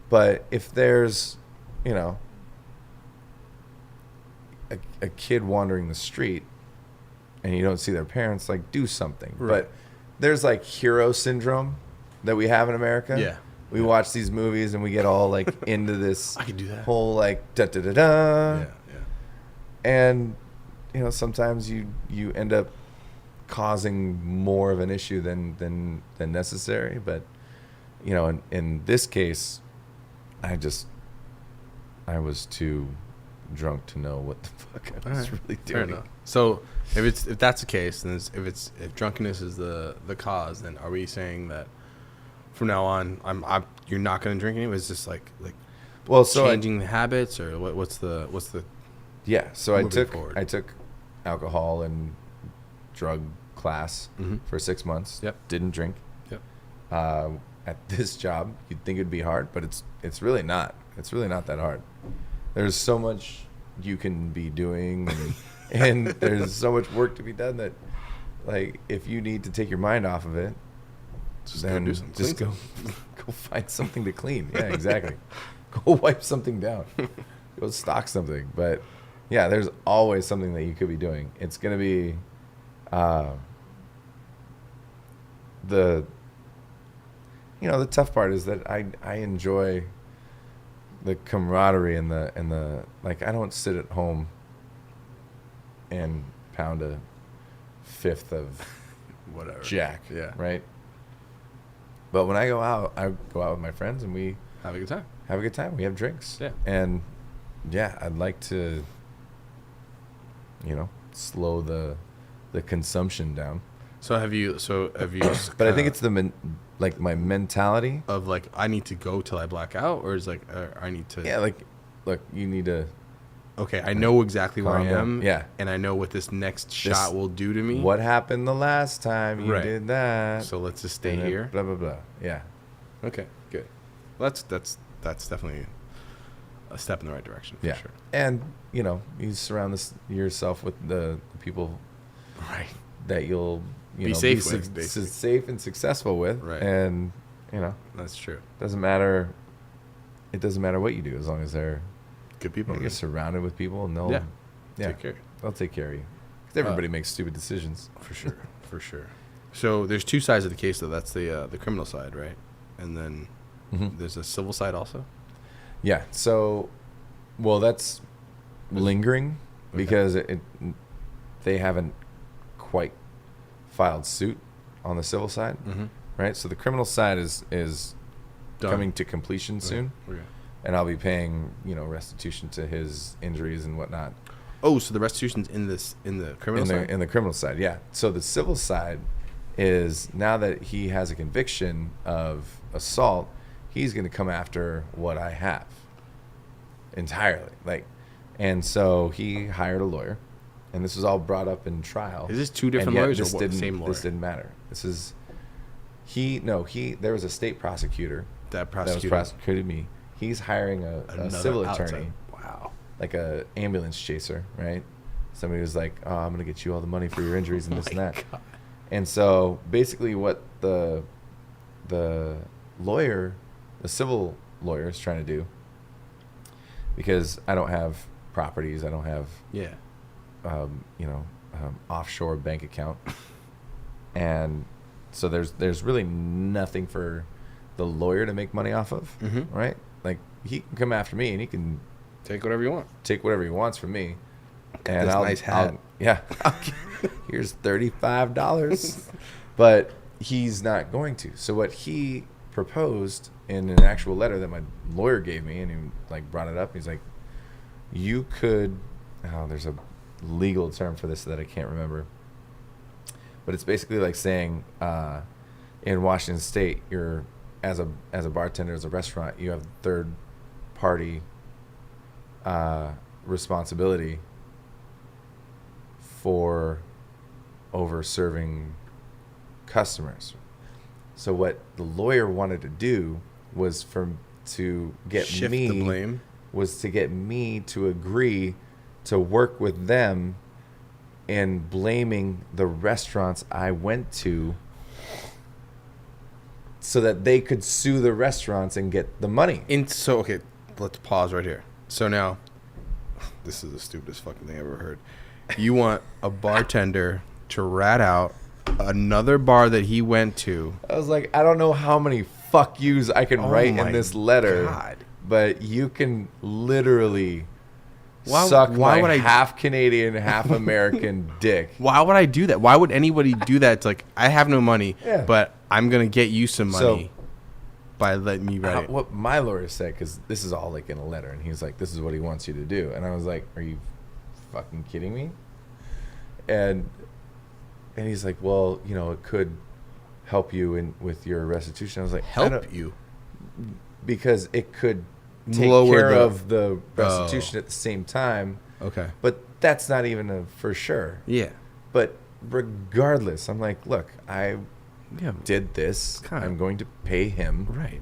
But if there's, a kid wandering the street and you don't see their parents, like, do something. Right. But there's like hero syndrome that we have in America. Yeah. We watch these movies and we get all like into this I could do that. whole like da da da da. Yeah. And sometimes you end up causing more of an issue than necessary. But you know, in this case, I was too drunk to know what the fuck I was really Fair doing. enough. So if that's the case, then if drunkenness is the cause, then are we saying that from now on you're not going to drink anymore? It's just like Well, so changing the habits, or what's the yeah. So I moving forward? took alcohol and drug class for 6 months. Yep. Didn't drink. Yep. At this job, you'd think it'd be hard, but it's really not. It's really not that hard. There's so much you can be doing, and there's so much work to be done that, like, if you need to take your mind off of it, then go do something. just go find something to clean. Yeah, exactly. Go wipe something down. Go stock something. But yeah, there's always something that you could be doing. It's gonna be the tough part is that I enjoy the camaraderie and the like. I don't sit at home and pound a fifth of whatever Jack. Yeah. Right. But when I go out with my friends and we Have a good time. have a good time. We have drinks. Yeah. And yeah, I'd like to, slow the consumption down. So have you? But I think it's my mentality. of like, I need to go till I black out, or is like I need to. Yeah, like, look, you need to. Okay, I know exactly where I Calm down. am. Yeah. And I know what this next shot will do to me. What happened the last time you Right. did that? So let's just stay And then here. Blah blah blah. Yeah. Okay, good. Well, that's definitely a step in the right direction for Yeah. sure. And you surround yourself with the people Right. that you'll Be safe with, basically. safe and successful with. Right. And That's true. doesn't matter. It doesn't matter what you do as long as they're Good people. you're surrounded with people and they'll Take care. they'll take care of you. 'Cause everybody makes stupid decisions. For sure. For sure. So there's two sides of the case, though. That's the criminal side, right? And then there's a civil side also. Yeah. So, well, that's lingering because they haven't quite filed suit on the civil side, right? So the criminal side is Done. coming to completion soon, Okay. and I'll be paying restitution to his injuries and whatnot. Oh, so the restitution's in the criminal side? In the criminal side, yeah. So the civil side is now that he has a conviction of assault, he's going to come after what I have entirely. And so he hired a lawyer, and this was all brought up in trial. Is this two different and yet lawyers or this what, didn't- same lawyer? This didn't matter. This is there was a state prosecutor That that was prosecuting me. He's hiring a Another civil outside. attorney, Wow. like a ambulance chaser, right? Somebody was like, "Oh, I'm gonna get you all the money for your injuries and this and that." God. And so basically, what the lawyer, the civil lawyer, is trying to do, because I don't have properties, I don't have Yeah. offshore bank account, and so there's really nothing for the lawyer to make money off of, right? Like, he can come after me and he can Take whatever you want. take whatever he wants from me, and this nice hat. here's $35, but he's not going to. So what he proposed in an actual letter that my lawyer gave me, and he brought it up, he's like, you could, there's a legal term for this that I can't remember, but it's basically like saying in Washington State, you're as a bartender, as a restaurant, you have third party responsibility for over serving customers. So what the lawyer wanted to do was to get Shift me the blame. was to get me to agree to work with them in blaming the restaurants I went to so that they could sue the restaurants and get the money. So, okay, let's pause right here. So now, this is the stupidest fucking thing I've ever heard. You want a bartender to rat out another bar that he went to. I was like, I don't know how many fuck yous I can write my in this letter, God. but you can literally suck why my would I- half Canadian, half American dick. Why would I do that? Why would anybody do that? It's like, I have no money, Yeah. but I'm going to get you some money So- by letting me write it. What my lawyer said, because this is all like in a letter, and he's like, "This is what he wants you to do," and I was like, "Are you fucking kidding me?" And he's like, "Well, it could help you with your restitution." I was like, "I don't- Help you. because it could take Lower care the- of the restitution at the same time." Okay. But that's not even a for sure. Yeah. But regardless, I'm like, look, I Yeah. did this. Kinda. I'm going to pay him. Right.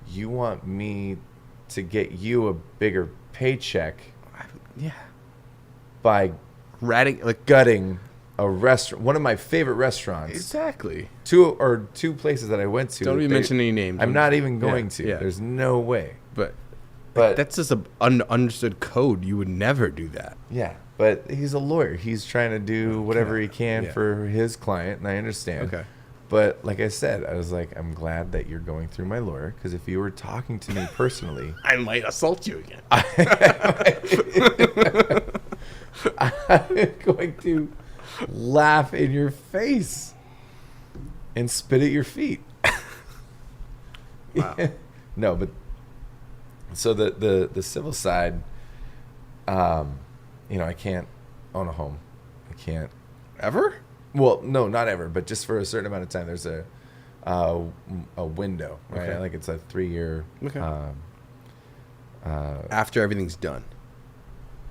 You want me to get you a bigger paycheck Yeah. by Ratting, like, gutting a restaurant, one of my favorite restaurants. exactly. Two places that I went to. Don't even mention any names. I'm not even going Yeah, to. yeah. There's no way. But But that's just an understood code. You would never do that. yeah, but he's a lawyer. He's trying to do whatever he can Yeah. for his client, and I understand. Okay. But like I said, I was like, I'm glad that you're going through my lawyer, because if you were talking to me personally, I might assault you again. I'm going to laugh in your face and spit at your feet. Wow. No, but so the civil side, I can't own a home. I can't. Ever? Well, no, not ever, but just for a certain amount of time. There's a window, right? Okay. Like it's a 3-year. Okay. After everything's done.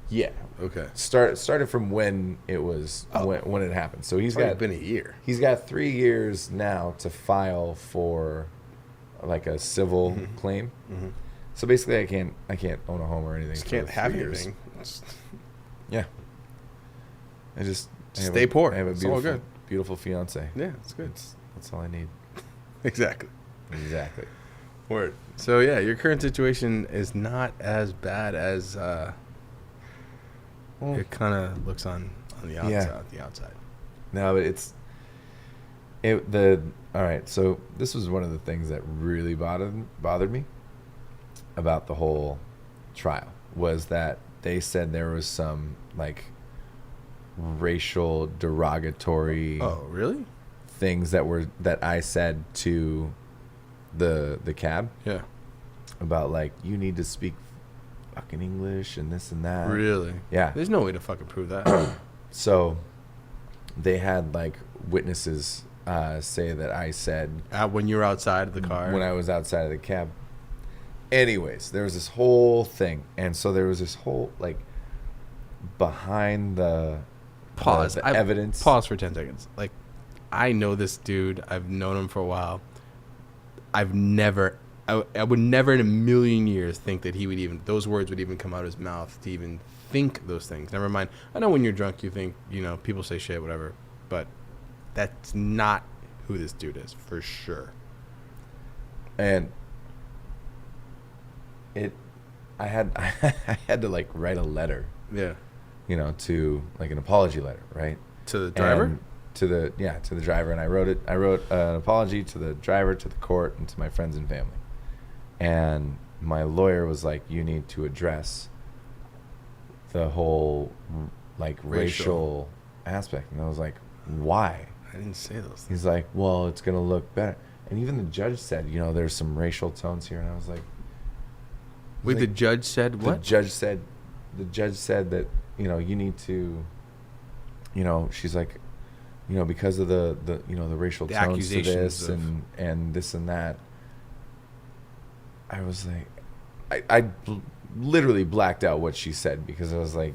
Yeah. Okay. Started from when it was when it happened. So It's been a year. he's got 3 years now to file for like a civil claim. Mm-hmm. So basically, I can't own a home or anything. Just for can't have 3 years. anything. Just Yeah. I just stay poor. I have a It's all beautiful, good. beautiful fiance. Yeah, it's good. That's all I need. Exactly. Exactly. Word. So yeah, your current situation is not as bad as it kind of looks on the outside. Yeah. The outside. No, but all right. So this was one of the things that really bothered me about the whole trial, was that they said there was some like racial derogatory Oh, really? things that I said to the cab Yeah. about like, you need to speak fucking English and this and that. Really? Yeah. There's no way to fucking prove that. So they had like witnesses say that I said When you were outside of the car. when I was outside of the cab. Anyways, there was this whole thing, and so there was this whole like behind the pause. the evidence. Pause for 10 seconds. Like, I know this dude. I've known him for a while. I would never in a million years think that those words would even come out of his mouth to even think those things. Never mind. I know when you're drunk, you think, people say shit, whatever, but that's not who this dude is, for sure. And I had to like write a letter, Yeah. to like an apology letter, right? To the driver? And to the driver, and I wrote an apology to the driver, to the court, and to my friends and family. And my lawyer was like, you need to address the whole like racial aspect. And I was like, why? I didn't say those things. He's like, well, it's going to look better. And even the judge said, there's some racial tones here. And I was like, Wait, the like, judge said what? The judge said that, you need to, she's like, because of the racial The tones to accusations this of- and this and that. I was like, I literally blacked out what she said, because I was like,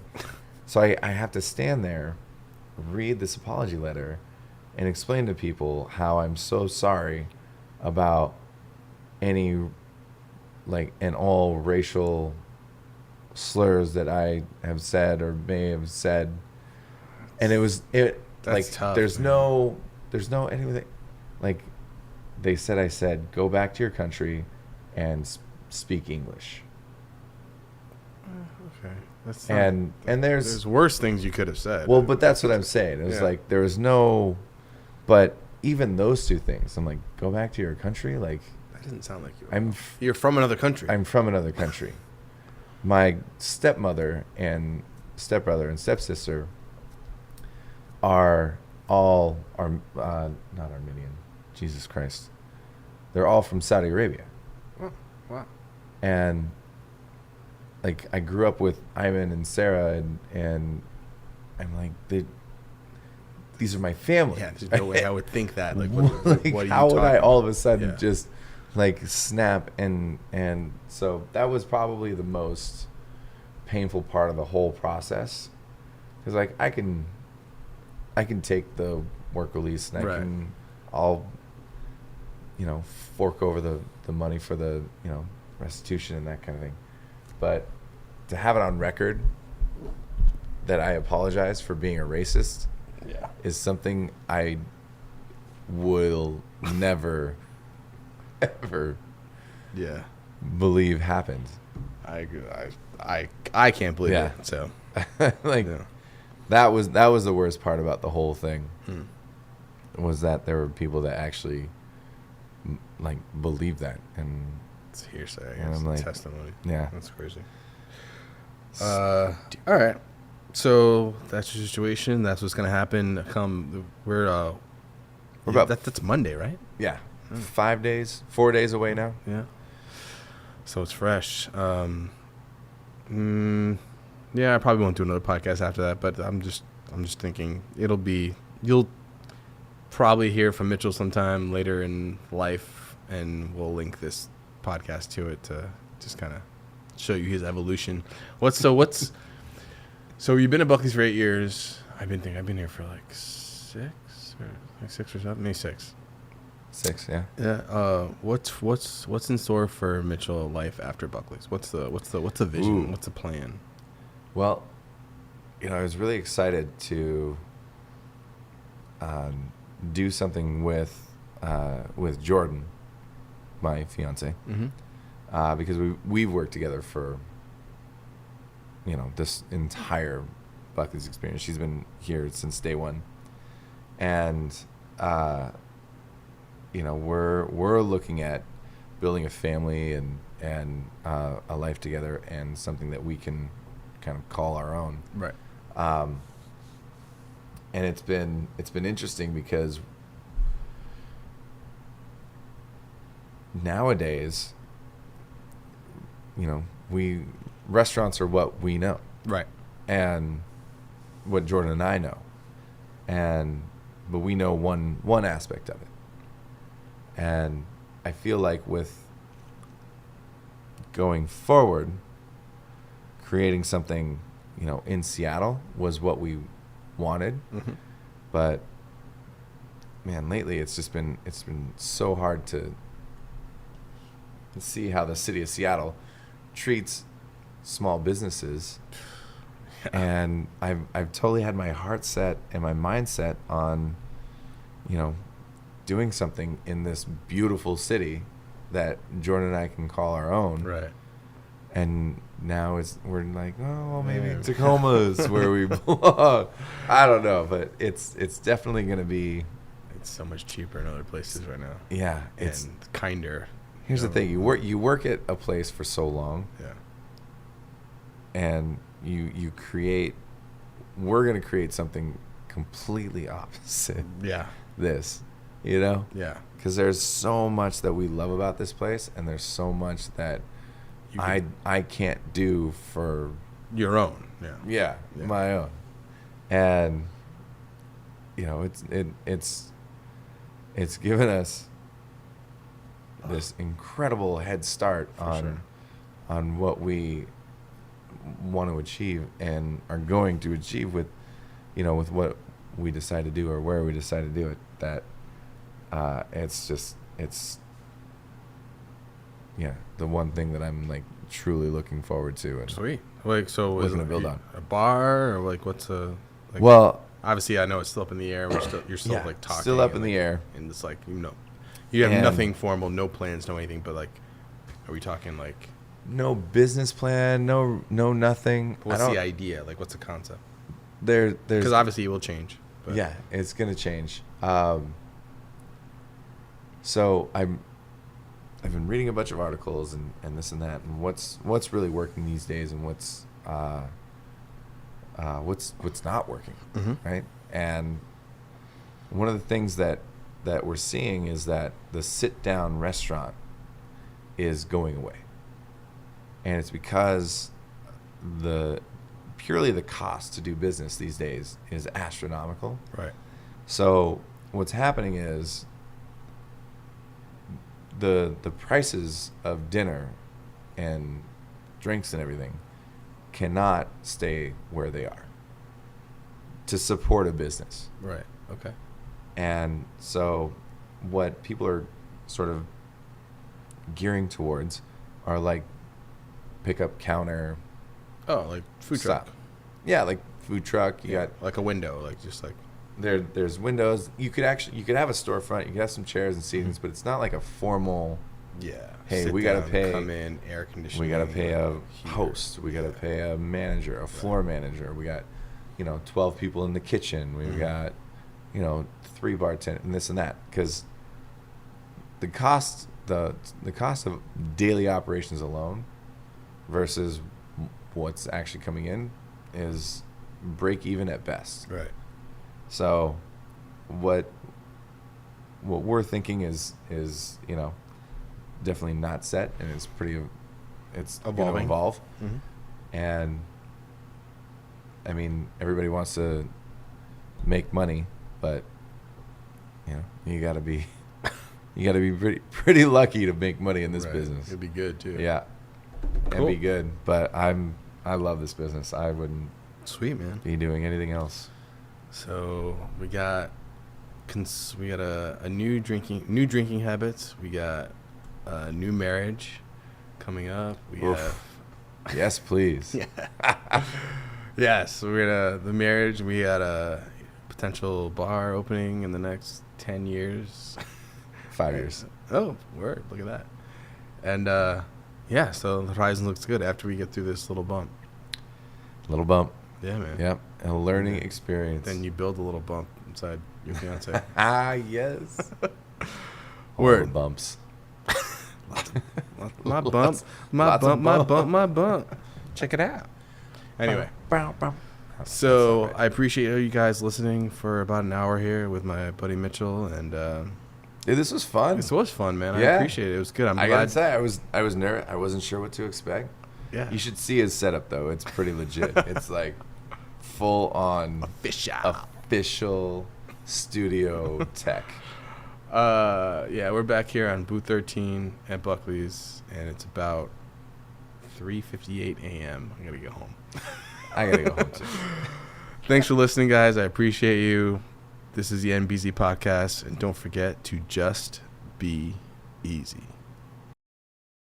so I have to stand there, read this apology letter, and explain to people how I'm so sorry about any and all racial slurs that I have said or may have said. And That's tough, there's man. no anything, like they said, I said, go back to your country and speak English. Okay. That's And there's worse things you could have said. well, but that's what I'm saying. It was Yeah. like, there was no, but even those two things, I'm like, go back to your country. Like, that doesn't sound like you. I'm You're from another country. from another country. my stepmother and stepbrother and stepsister are all not Armenian. Jesus Christ. They're all from Saudi Arabia. Oh, wow. And like I grew up with Ivan and Sarah and I'm like these are my family. Yeah, there's no way I would think that. Like, what are you how would I talking all of a sudden Yeah. just like snap and so that was probably the most painful part of the whole process, because like I can take the work release and Right. I'll fork over the money for the restitution and that kind of thing, but to have it on record that I apologize for being a racist Yeah. is something I will never ever Yeah. believe happened. I agree. I can't believe Yeah. it. So Like yeah. that was the worst part about the whole thing. Was that there were people that actually like believed that, and It's hearsay. I And guess. I'm like, Testimony. yeah. That's crazy. All right. So that's your situation. That's what's gonna happen. We're about- that's Monday, right? Yeah, 4 days away now. Yeah. So it's fresh. Yeah, I probably won't do another podcast after that, but I'm just thinking you'll probably hear from Mitchell sometime later in life, and we'll link this podcast to it to just kind of show you his evolution. So you've been at Buckley's for 8 years. I've been here for like 6 or 7, maybe 6. 6, yeah. Yeah. What's in store for Mitchell life after Buckley's? What's the vision? Ooh. What's the plan? Well, I was really excited to do something with Jordan, my fiance, because we've worked together for this entire Buckley's experience. She's been here since day one, and we're looking at building a family and a life together, and something that we can kind of call our own. Right. And it's been interesting because nowadays, restaurants are what we know, Right. and what Jordan and I know, but we know one aspect of it, and I feel like with going forward, creating something in Seattle was what we wanted, but man, lately it's been so hard to see how the city of Seattle treats small businesses. And I've totally had my heart set and my mind set on doing something in this beautiful city that Jordan and I can call our own. Right. And now we're like, oh, well, maybe Yeah. Tacoma is where we belong. I don't know, but it's definitely going to be. It's so much cheaper in other places right now. Yeah, it's. And kinder. Here's the thing: you work at a place for so long, Yeah. and you create. We're going to create something completely opposite. Yeah. This, Yeah. because there's so much that we love about this place, and there's so much that I can't do for Your own. Yeah. my own, and it's given us this incredible head start on what we want to achieve and are going to achieve with what we decide to do or where we decide to do it. That it's the one thing that I'm like truly looking forward to. And Sweet. Like, so Looking to build on. a bar, or like what's like, well, obviously I know it's still up in the air. You're still like talking. still up and, in like, the air. And it's like, you have And- nothing formal, no plans, no anything, but like, are we talking like, No business plan, no nothing. what's the idea? Like, what's the concept? There's Because obviously it will change. But yeah, it's gonna change. So I've been reading a bunch of articles and this and that, and what's really working these days, and what's not working, right? And one of the things that we're seeing is that the sit-down restaurant is going away, and it's because purely the cost to do business these days is astronomical. Right. So what's happening is the prices of dinner and drinks and everything cannot stay where they are to support a business. Right. Okay. And so what people are sort of gearing towards are like pickup counter. Oh, like food stuff. truck. Yeah, like food truck. You got like a window, like just like there's windows. You could have a storefront. You could have some chairs and seatings, but it's not like a formal. Yeah. Hey, sit we got to down, pay. Come in, air conditioning. We got to pay a heater. host. We got to pay a manager, a floor manager. We got, 12 people in the kitchen. We've got, 3 bartenders and this and that. Because the cost of daily operations alone versus what's actually coming in is break even at best. Right. So what we're thinking is definitely not set, and it's Evolving. gonna evolve. Mm-hmm. And I mean, everybody wants to make money, but you gotta be pretty lucky to make money in this Right. business. It'd be good too. Yeah. Cool. It'd be good, but I love this business. I wouldn't Sweet, man. be doing anything else. So we got a new drinking habits. We got a new marriage coming up. We Oof. have Yes, please. yes. So we got the marriage. We got a potential bar opening in the next 10 years. 5 years. Oh, word! Look at that. And so the horizon looks good after we get through this little bump. Little bump. Yeah, man. Yep. A learning experience. Then you build a little bump inside your fiance. Yes. Word. All the bumps. My bump, Lots my of bump, my bump. bump, my bump. Check it out. Anyway, so I appreciate you guys listening for about an hour here with my buddy Mitchell, and Dude, this was fun. this was fun, man. I Yeah. appreciate it. It was good. I'm I glad. gotta say, I was nervous. I wasn't sure what to expect. Yeah. You should see his setup though. It's pretty legit. It's like full on official studio tech. We're back here on booth 13 at Buckley's, and it's about 3:58 a.m. I gotta go home. I gotta go home too. Thanks for listening, guys. I appreciate you. This is the NBZ podcast, and don't forget to just be easy.